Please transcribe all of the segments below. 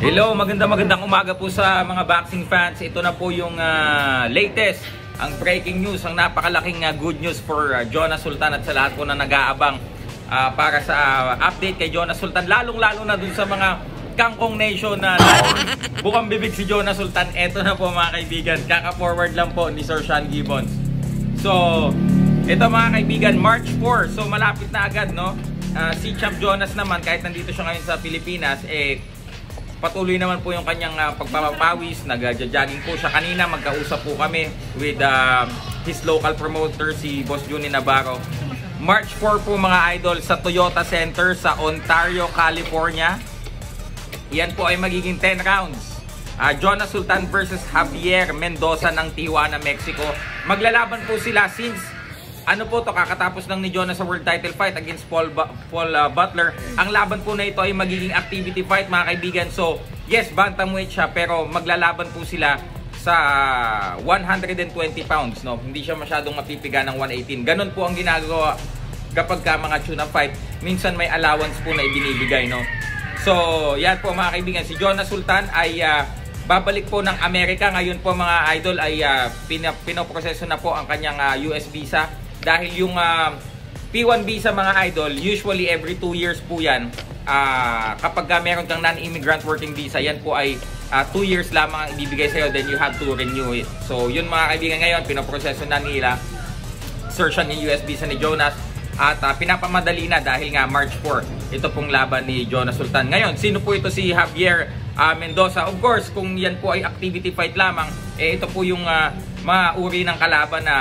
Hello, magandang umaga po sa mga boxing fans. Ito na po yung latest, ang breaking news, ang napakalaking good news for Jonas Sultan at sa lahat po na nag-aabang para sa update kay Jonas Sultan. Lalong-lalo na dun sa mga Kangkong Nation na bukang bibig si Jonas Sultan. Ito na po mga kaibigan, kaka-forward lang po ni Sir Sean Gibbons. So, ito mga kaibigan, March 4, so malapit na agad, no? Si Champ Jonas naman, kahit nandito siya ngayon sa Pilipinas, patuloy naman po yung kanyang pagpapawis, nag-jogging po siya. Kanina magkausap po kami with his local promoter, si Boss Juni Navarro. March 4 po mga idol sa Toyota Center sa Ontario, California. Yan po ay magiging 10 rounds. Jonas Sultan versus Javier Mendoza ng Tijuana, Mexico. Maglalaban po sila since ano po to, kakatapos lang ni Jonas sa world title fight against Paul Butler. Ang laban po na ito ay magiging activity fight mga kaibigan. So yes, bantamweight siya pero maglalaban po sila sa 120 pounds, no? Hindi siya masyadong mapipiga ng 118. Ganon po ang ginagawa kapag ka mga tuna fight. Minsan may allowance po na ibinibigay, no? So yan po mga kaibigan, si Jonas Sultan ay babalik po ng Amerika. Ngayon po mga idol ay pinoproseso na po ang kanyang US visa. Dahil yung P1 visa mga idol, usually every 2 years po yan. Kapag meron kang non-immigrant working visa, yan po ay 2 years lamang ang ibibigay sa'yo, then you have to renew it. So yun mga kaibigan, ngayon pinoproseso na nila Sir Sean yung US visa ni Jonas. At pinapamadali na dahil nga March 4 ito pong laban ni Jonas Sultan. Ngayon, sino po ito si Javier Mendoza? Of course, kung yan po ay activity fight lamang, ito po yung mauri ng kalaban na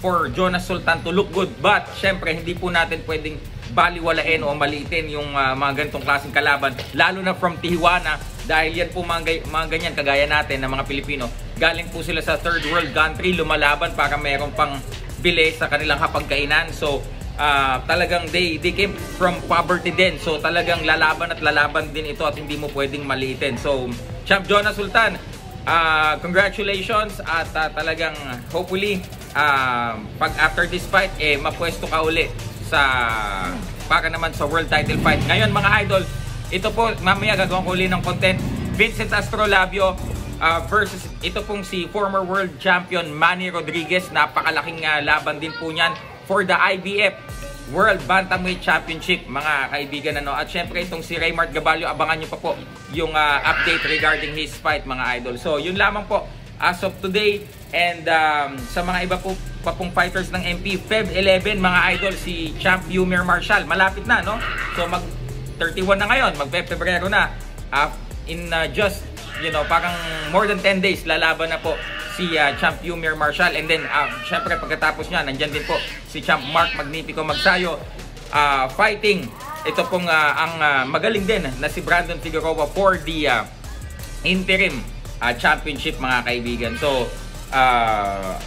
for Jonas Sultan to look good. But syempre hindi po natin pwedeng baliwalain o maliitin yung mga ganitong klaseng kalaban, lalo na from Tijuana, dahil yan po mga ganyan kagaya natin na mga Pilipino, galing po sila sa third world country, lumalaban para meron pang bilis sa kanilang hapagkainan. So talagang they came from poverty din. So talagang lalaban at lalaban din ito at hindi mo pwedeng maliitin. So Champ Jonas Sultan, congratulations at talagang hopefully pag after this fight mapwesto ka uli sa para naman sa world title fight. Ngayon mga idol, ito po mamaya gagawin ko uli ng content. Vincent Astrolabio versus ito pong si former world champion Manny Rodriguez. Napakalaking laban din po niyan for the IBF World Bantamweight Championship mga kaibigan, ano. At syempre itong si Raymart Gabalio, abangan nyo pa po yung update regarding his fight mga idol. So yun lamang po as of today. And sa mga iba po pa pong fighters ng MP, Feb 11 mga idol, si Champ Yumir Marshall malapit na, no? So mag 31 na ngayon, mag Febrero na, in just parang more than 10 days lalaban na po si Champ Yumir Marshall. And then syempre pagkatapos niya nandyan din po si Champ Mark Magnifico Magsayo fighting ito pong ang magaling din na si Brandon Figueroa for the interim championship mga kaibigan. So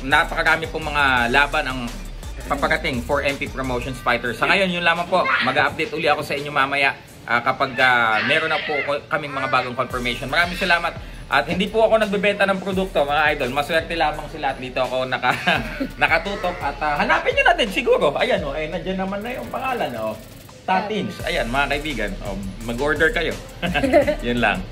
napakarami pong mga laban ang paparating for MP Promotions fighters. Sa ngayon yun lamang po, mag-update uli ako sa inyo mamaya kapag meron na po kaming mga bagong confirmation. Maraming salamat. At hindi po ako nagbebenta ng produkto mga idol. Maswerte lamang sila at dito ako nakatutok. At hanapin nyo natin siguro. Ayan o, nandiyan naman na yung pangalan. Tatins. Ayan mga kaibigan. Mag-order kayo. Yun lang.